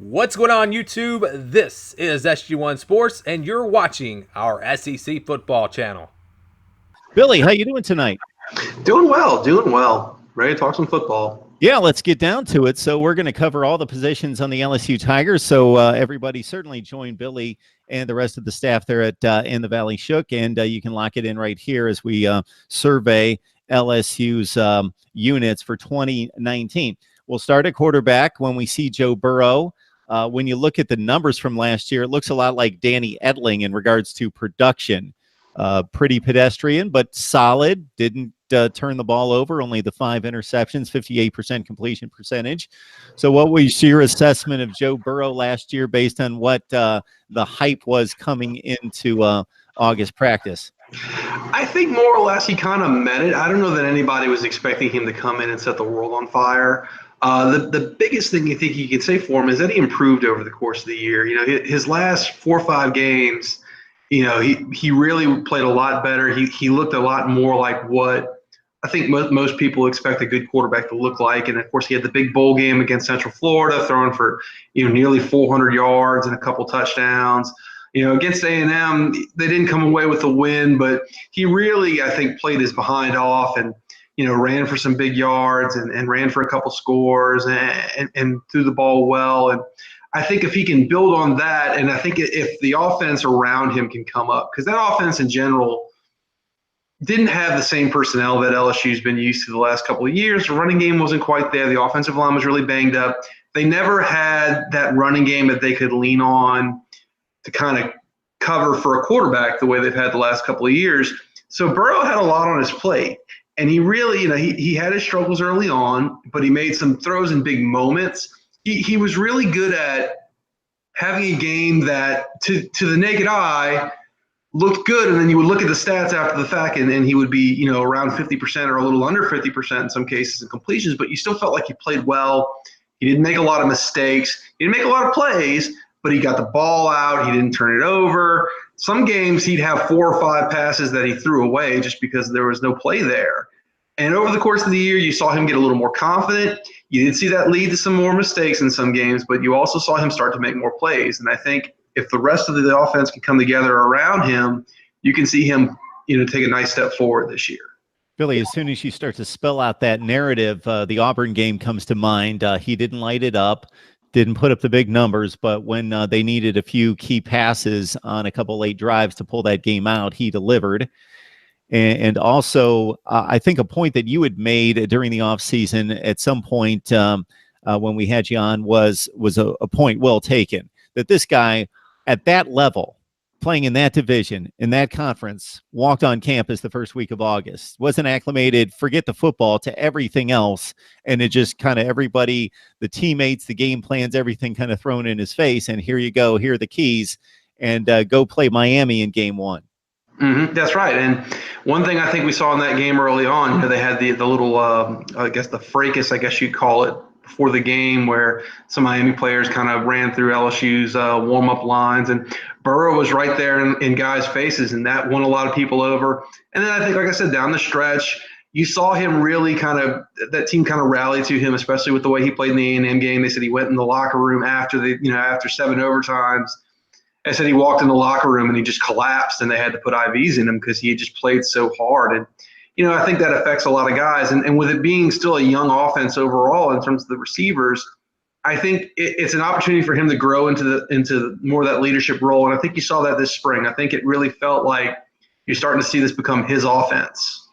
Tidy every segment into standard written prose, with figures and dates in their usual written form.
What's going on, YouTube? This is SG1 Sports, and you're watching our SEC football channel. Billy, how you doing tonight? Doing well. Ready to talk some football. Yeah, let's get down to it. So we're going to cover all the positions on the LSU Tigers. So everybody certainly join Billy and the rest of the staff there at In the Valley Shook, and you can lock it in right here as we survey LSU's units for 2019. We'll start at quarterback when we see Joe Burrow. When you look at the numbers from last year, it looks a lot like Danny Edling in regards to production. Pretty pedestrian, but solid. Didn't turn the ball over. Only the 5 interceptions, 58% completion percentage. So what was your assessment of Joe Burrow last year based on what the hype was coming into August practice? I think more or less he kind of met it. I don't know that anybody was expecting him to come in and set the world on fire. The biggest thing you think you could say for him is that he improved over the course of the year. You know, his last 4 or 5 games, you know, he really played a lot better. He looked a lot more like what I think most people expect a good quarterback to look like. And of course, he had the big bowl game against Central Florida, throwing for nearly 400 yards and a couple touchdowns. Against A&M, they didn't come away with the win, but he really, I think, played his behind off and ran for some big yards and ran for a couple scores and threw the ball well. And I think if he can build on that, and I think if the offense around him can come up, because that offense in general didn't have the same personnel that LSU's been used to the last couple of years. The running game wasn't quite there. The offensive line was really banged up. They never had that running game that they could lean on to kind of cover for a quarterback the way they've had the last couple of years. So Burrow had a lot on his plate. And he really, he had his struggles early on, but he made some throws in big moments. He was really good at having a game that to the naked eye looked good, and then you would look at the stats after the fact, and he would be, around 50% or a little under 50% in some cases in completions, but you still felt like he played well. He didn't make a lot of mistakes. He didn't make a lot of plays, but he got the ball out. He didn't turn it over. Some games he'd have 4 or 5 passes that he threw away just because there was no play there. And over the course of the year, you saw him get a little more confident. You did see that lead to some more mistakes in some games, but you also saw him start to make more plays. And I think if the rest of the offense can come together around him, you can see him, take a nice step forward this year. Billy, as soon as you start to spell out that narrative, the Auburn game comes to mind. He didn't light it up, didn't put up the big numbers, but when they needed a few key passes on a couple late drives to pull that game out, he delivered. And also, I think a point that you had made during the offseason at some point when we had you on was a point well taken, that this guy at that level, playing in that division, in that conference, walked on campus the first week of August, wasn't acclimated, forget the football, to everything else. And it just kind of everybody, the teammates, the game plans, everything kind of thrown in his face. And here you go, here are the keys, and go play Miami in game 1. Mm-hmm, that's right. And one thing I think we saw in that game early on, they had the little, I guess the fracas, I guess you'd call it, before the game where some Miami players kind of ran through LSU's warm-up lines. And Burrow was right there in guys' faces, and that won a lot of people over. And then I think, like I said, down the stretch, you saw him really that team kind of rally to him, especially with the way he played in the A&M game. They said he went in the locker room after after 7 overtimes. I said he walked in the locker room and he just collapsed, and they had to put IVs in him because he had just played so hard. And, I think that affects a lot of guys. And with it being still a young offense overall in terms of the receivers, I think it's an opportunity for him to grow into more of that leadership role. And I think you saw that this spring. I think it really felt like you're starting to see this become his offense.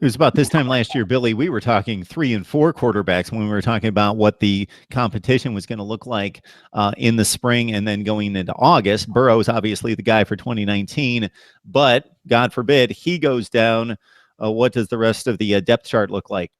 It was about this time last year, Billy, we were talking 3 and 4 quarterbacks when we were talking about what the competition was going to look like in the spring and then going into August. Burrow is obviously the guy for 2019, but God forbid he goes down. What does the rest of the depth chart look like?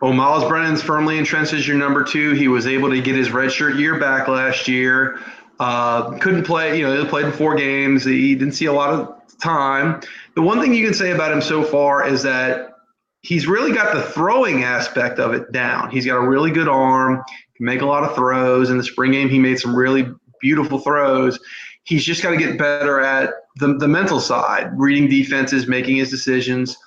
Well, Miles Brennan's firmly entrenched as your number 2. He was able to get his redshirt year back last year. Couldn't play, he played in 4 games. He didn't see a lot of time. The one thing you can say about him so far is that he's really got the throwing aspect of it down. He's got a really good arm, can make a lot of throws. In the spring game, he made some really beautiful throws. He's just got to get better at the mental side, reading defenses, making his decisions.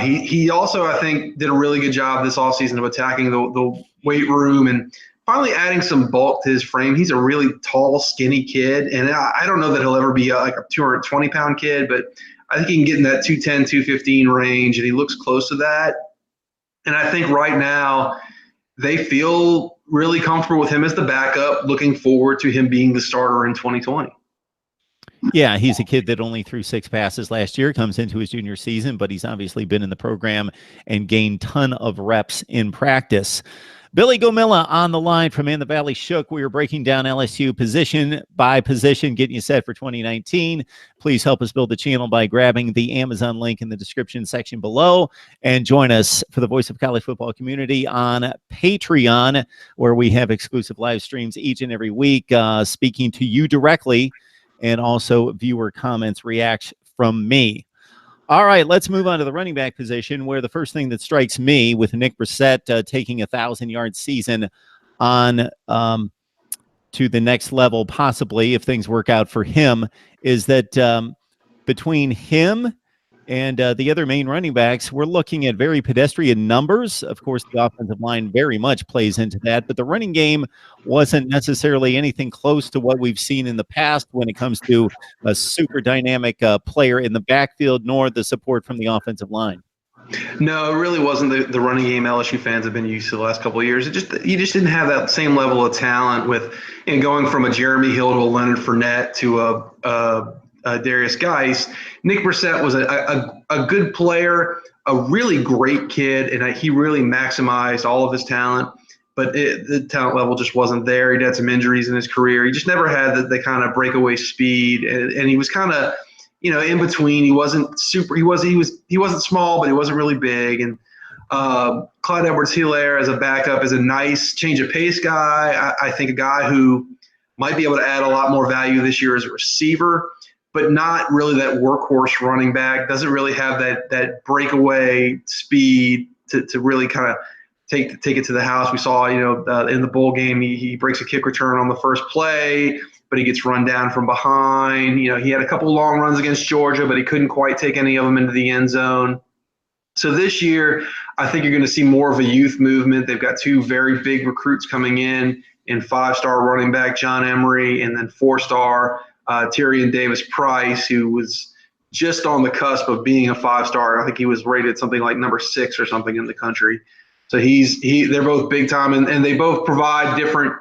He also, I think, did a really good job this offseason of attacking the weight room and finally adding some bulk to his frame. He's a really tall, skinny kid, and I don't know that he'll ever be like a 220-pound kid, but I think he can get in that 210, 215 range, and he looks close to that. And I think right now they feel really comfortable with him as the backup, looking forward to him being the starter in 2020. Yeah, he's a kid that only threw 6 passes last year, comes into his junior season, but he's obviously been in the program and gained ton of reps in practice. Billy Gomilla on the line from In the Valley Shook. We are breaking down LSU position by position, getting you set for 2019. Please help us build the channel by grabbing the Amazon link in the description section below, and join us for the Voice of College Football Community on Patreon, where we have exclusive live streams each and every week, speaking to you directly, and also viewer comments, reacts from me. All right, let's move on to the running back position, where the first thing that strikes me with Nick Brissett taking a 1,000-yard season on to the next level, possibly, if things work out for him, is that between him and the other main running backs, we're looking at very pedestrian numbers. Of course, the offensive line very much plays into that, but the running game wasn't necessarily anything close to what we've seen in the past when it comes to a super dynamic player in the backfield, nor the support from the offensive line. No, it really wasn't the running game LSU fans have been used to the last couple of years. You just didn't have that same level of talent with going from a Jeremy Hill to a Leonard Fournette to a Darius Geis. Nick Brissett was a good player, a really great kid, and he really maximized all of his talent. But the talent level just wasn't there. He'd had some injuries in his career. He just never had the kind of breakaway speed, and he was kind of in between. He wasn't super. He wasn't small, but he wasn't really big. And Clyde Edwards-Helaire as a backup is a nice change of pace guy. I think a guy who might be able to add a lot more value this year as a receiver, but not really that workhorse running back. Doesn't really have that breakaway speed to really kind of take it to the house. We saw in the bowl game he breaks a kick return on the first play, but he gets run down from behind. He had a couple long runs against Georgia, but he couldn't quite take any of them into the end zone. So this year, I think you're going to see more of a youth movement. They've got 2 very big recruits coming in 5-star running back John Emery, and then 4-star Tyrion Davis-Price, who was just on the cusp of being a 5-star. I think he was rated something like number 6 or something in the country. So they're both big time, and they both provide different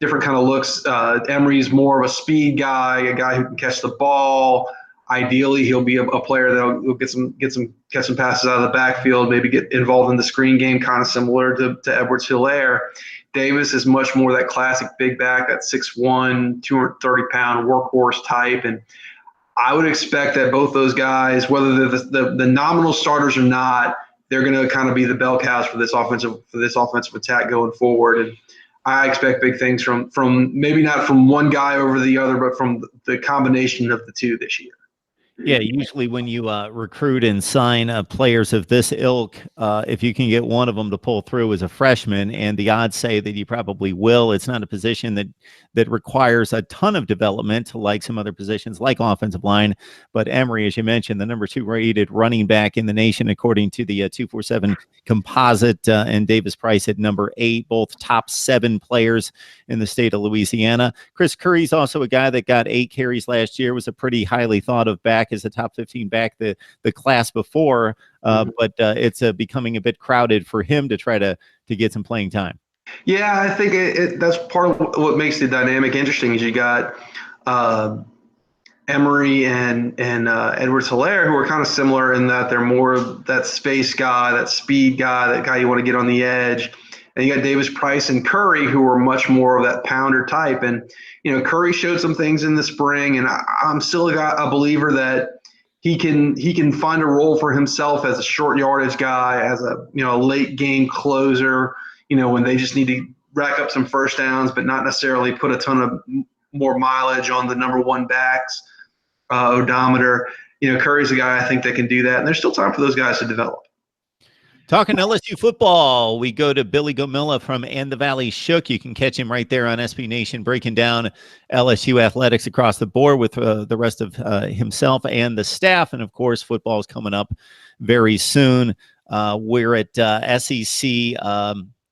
kind of looks. Emery's more of a speed guy, a guy who can catch the ball. Ideally, he'll be a player that will catch some passes out of the backfield, maybe get involved in the screen game, kind of similar to Edwards-Helaire. Davis is much more that classic big back, that 6'1", 230-pound workhorse type. And I would expect that both those guys, whether they're the nominal starters or not, they're going to kind of be the bell cows for this offensive attack going forward. And I expect big things from maybe not from one guy over the other, but from the combination of the 2 this year. Yeah, usually when you recruit and sign players of this ilk, if you can get one of them to pull through as a freshman, and the odds say that you probably will, it's not a position that requires a ton of development like some other positions like offensive line. But Emery, as you mentioned, the number 2 rated running back in the nation according to the 247 composite, and Davis-Price at number 8, both top 7 players in the state of Louisiana. Chris Curry's also a guy that got 8 carries last year, was a pretty highly thought of back as a top 15 back the class before, but it's becoming a bit crowded for him to try to get some playing time. Yeah, I think that's part of what makes the dynamic interesting is you got Emery and Edwards-Helaire, who are kind of similar in that they're more of that space guy, that speed guy, that guy you want to get on the edge. And you got Davis-Price and Curry, who are much more of that pounder type. And, Curry showed some things in the spring, and I'm still a believer that he can find a role for himself as a short yardage guy, as a late game closer, when they just need to rack up some first downs, but not necessarily put a ton of more mileage on the number 1 backs odometer. Curry's a guy I think that can do that, and there's still time for those guys to develop. Talking LSU football, we go to Billy Gomilla from In the Valley Shook. You can catch him right there on SB Nation, breaking down LSU athletics across the board with the rest of himself and the staff. And, of course, football is coming up very soon. We're at SEC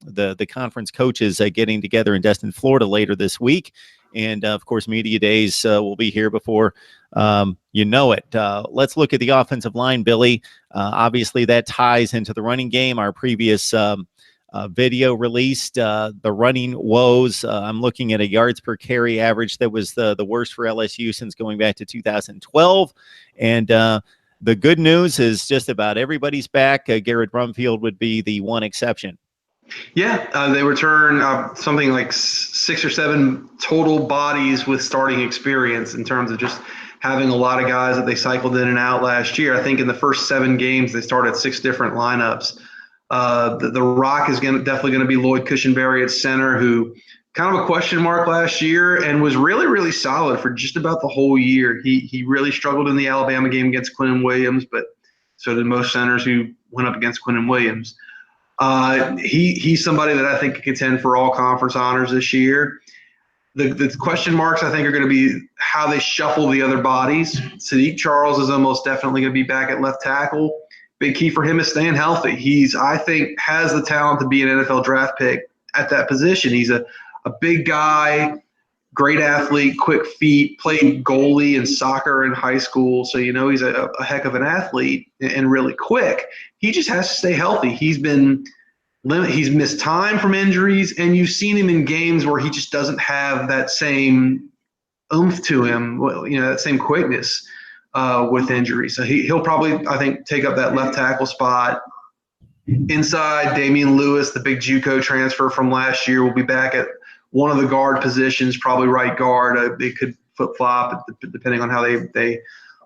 the conference coaches getting together in Destin, Florida later this week. And of course, media days will be here before you know it. Let's look at the offensive line, Billy. Obviously, that ties into the running game. Our previous video released the running woes. I'm looking at a yards per carry average that was the worst for LSU since going back to 2012. And the good news is just about everybody's back. Garrett Brumfield would be the one exception. Yeah, they return something like 6 or 7 total bodies with starting experience in terms of just having a lot of guys that they cycled in and out last year. I think in the first 7 games, they started 6 different lineups. The Rock is definitely going to be Lloyd Cushenberry at center, who kind of a question mark last year and was really, really solid for just about the whole year. He really struggled in the Alabama game against Quinnen Williams, but so did most centers who went up against Quinnen Williams. He's somebody that I think could contend for all conference honors this year. The question marks, I think, are going to be how they shuffle the other bodies. Sadiq Charles is almost definitely going to be back at left tackle. Big key for him is staying healthy. I think, has the talent to be an NFL draft pick at that position. He's a big guy, great athlete, quick feet, played goalie in soccer in high school. So, he's a heck of an athlete and really quick. He just has to stay healthy. He's missed time from injuries, and you've seen him in games where he just doesn't have that same oomph to him, that same quickness with injury. So he'll probably, I think, take up that left tackle spot. Inside, Damian Lewis, the big JUCO transfer from last year, will be back at one of the guard positions, probably right guard. They could flip-flop depending on how they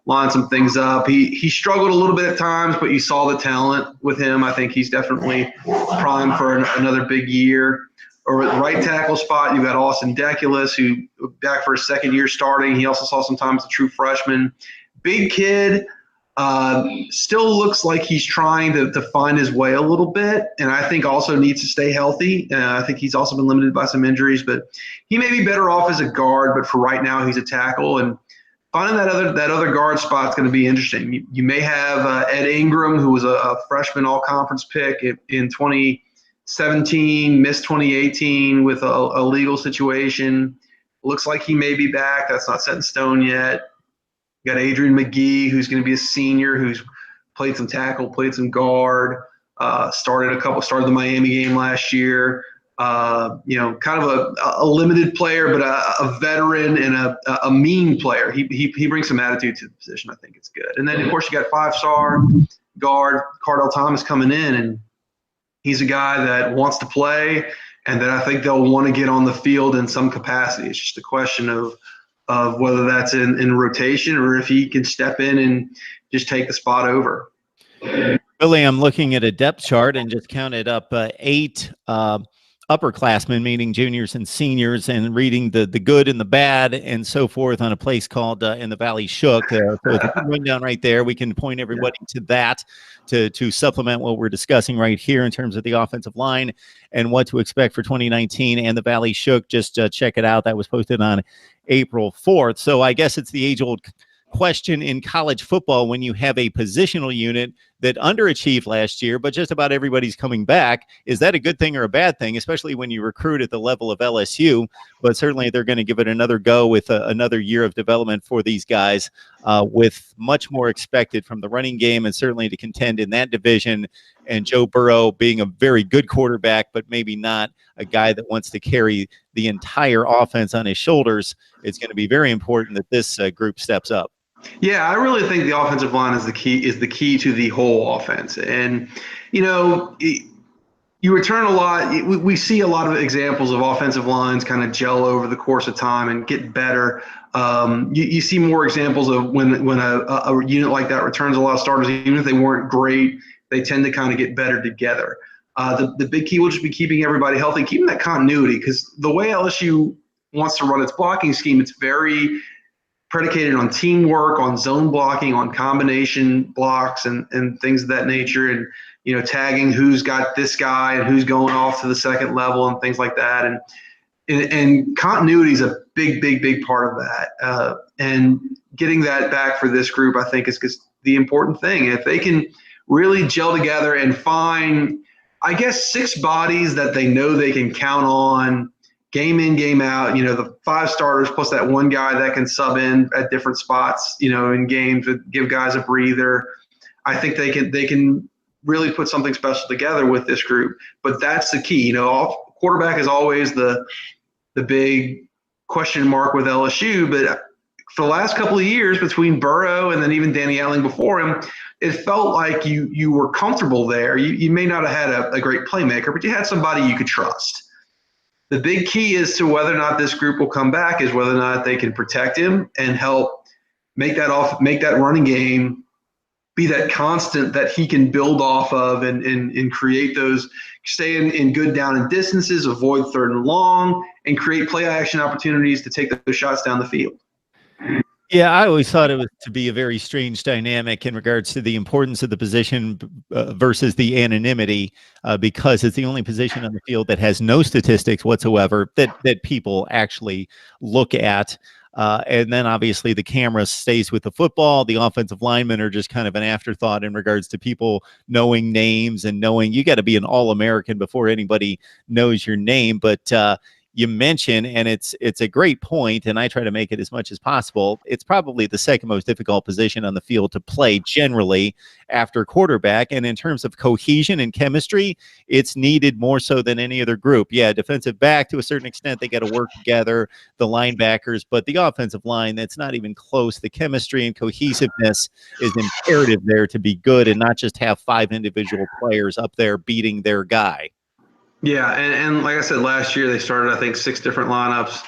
line some things up. He struggled a little bit at times, but you saw the talent with him. I think he's definitely primed for another big year. Or at the right tackle spot, you've got Austin Deculus, who back for his second year starting. He also saw some time as a true freshman. Big kid, still looks like he's trying to find his way a little bit, and I think also needs to stay healthy. I think he's also been limited by some injuries, but he may be better off as a guard, but for right now he's a tackle. And finding that other guard spot is going to be interesting. You may have Ed Ingram, who was a freshman all-conference pick in 2017, missed 2018 with a legal situation. Looks like he may be back. That's not set in stone yet. You got Adrian McGee, who's going to be a senior, who's played some tackle, played some guard, started the Miami game last year. Kind of a limited player, but a veteran and a mean player. He brings some attitude to the position. I think it's good. And then, of course, you got 5-star guard Cardell Thomas coming in, and he's a guy that wants to play and that I think they'll want to get on the field in some capacity. It's just a question of whether that's in rotation or if he can step in and just take the spot over. Billy, I'm looking at a depth chart and just counted up 8 upperclassmen, meaning juniors and seniors, and reading the good and the bad and so forth on a place called In the Valley Shook. So it's a good rundown right there. We can point everybody to that to supplement what we're discussing right here in terms of the offensive line and what to expect for 2019. And the Valley Shook, just check it out. That was posted on April 4th. So I guess it's the age-old question in college football when you have a positional unit that underachieved last year, but just about everybody's coming back. Is that a good thing or a bad thing, especially when you recruit at the level of LSU? But certainly they're going to give it another go with another year of development for these guys, with much more expected from the running game and certainly to contend in that division. And Joe Burrow being a very good quarterback, but maybe not a guy that wants to carry the entire offense on his shoulders. It's going to be very important that this group steps up. Yeah, I really think the offensive line is the key to the whole offense. And, you return a lot. We see a lot of examples of offensive lines kind of gel over the course of time and get better. You see more examples of when a unit like that returns a lot of starters, even if they weren't great, they tend to kind of get better together. The big key will just be keeping everybody healthy, keeping that continuity, because the way LSU wants to run its blocking scheme, it's very predicated on teamwork, on zone blocking, on combination blocks and things of that nature, and tagging who's got this guy and who's going off to the second level and things like that. And continuity is a big part of that. And getting that back for this group, I think, is the important thing. If they can really gel together and find, I guess, 6 bodies that they know they can count on game in, game out. The 5 starters plus that one guy that can sub in at different spots, in games to give guys a breather. I think they can really put something special together with this group. But that's the key. Quarterback is always the big question mark with LSU, but for the last couple of years between Burrow and then even Danny Etling before him, it felt like you were comfortable there. You may not have had a great playmaker, but you had somebody you could trust. The big key as to whether or not this group will come back is whether or not they can protect him and help make that running game be that constant that he can build off of and create those, stay in good down and distances, avoid 3rd and long, and create play action opportunities to take those shots down the field. Yeah, I always thought it was to be a very strange dynamic in regards to the importance of the position versus the anonymity, because it's the only position on the field that has no statistics whatsoever that people actually look at. And then obviously the camera stays with the football. The offensive linemen are just kind of an afterthought in regards to people knowing names and knowing you got to be an All-American before anybody knows your name. But you mention, and it's a great point, and I try to make it as much as possible. It's probably the second most difficult position on the field to play generally after quarterback. And in terms of cohesion and chemistry, it's needed more so than any other group. Yeah, defensive back to a certain extent, they got to work together, the linebackers, but the offensive line, that's not even close. The chemistry and cohesiveness is imperative there to be good and not just have 5 individual players up there beating their guy. Yeah, and like I said, last year they started, I think, 6 different lineups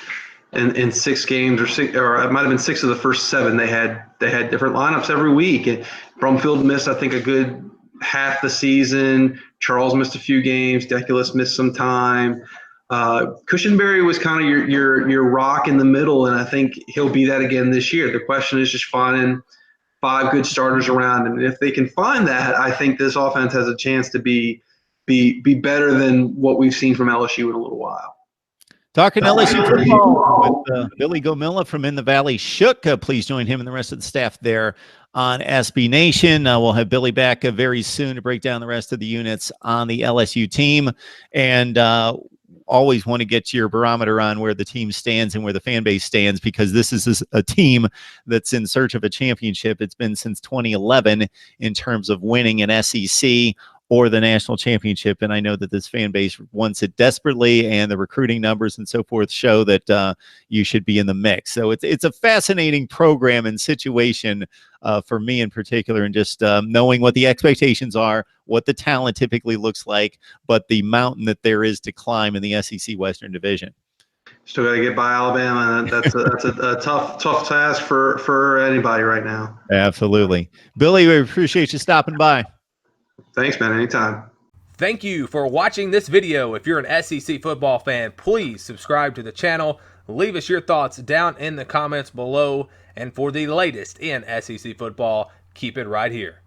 in 6 games, or it might have been 6 of the first 7. They had different lineups every week. And Brumfield missed, I think, a good half the season. Charles missed a few games. Deculus missed some time. Cushenberry was kind of your rock in the middle, and I think he'll be that again this year. The question is just finding 5 good starters around him, and if they can find that, I think this offense has a chance to be better than what we've seen from LSU in a little while. Talking LSU football with Billy Gomilla from In the Valley Shook. Please join him and the rest of the staff there on SB Nation. We'll have Billy back very soon to break down the rest of the units on the LSU team. And always want to get your barometer on where the team stands and where the fan base stands, because this is a team that's in search of a championship. It's been since 2011 in terms of winning an SEC or the national championship. And I know that this fan base wants it desperately, and the recruiting numbers and so forth show that you should be in the mix. So it's a fascinating program and situation for me in particular, and just knowing what the expectations are, what the talent typically looks like, but the mountain that there is to climb in the SEC Western Division. Still got to get by Alabama, and that's a tough task for anybody right now. Absolutely. Billy, we appreciate you stopping by. Thanks, man. Anytime. Thank you for watching this video. If you're an SEC football fan, please subscribe to the channel. Leave us your thoughts down in the comments below. And for the latest in SEC football, keep it right here.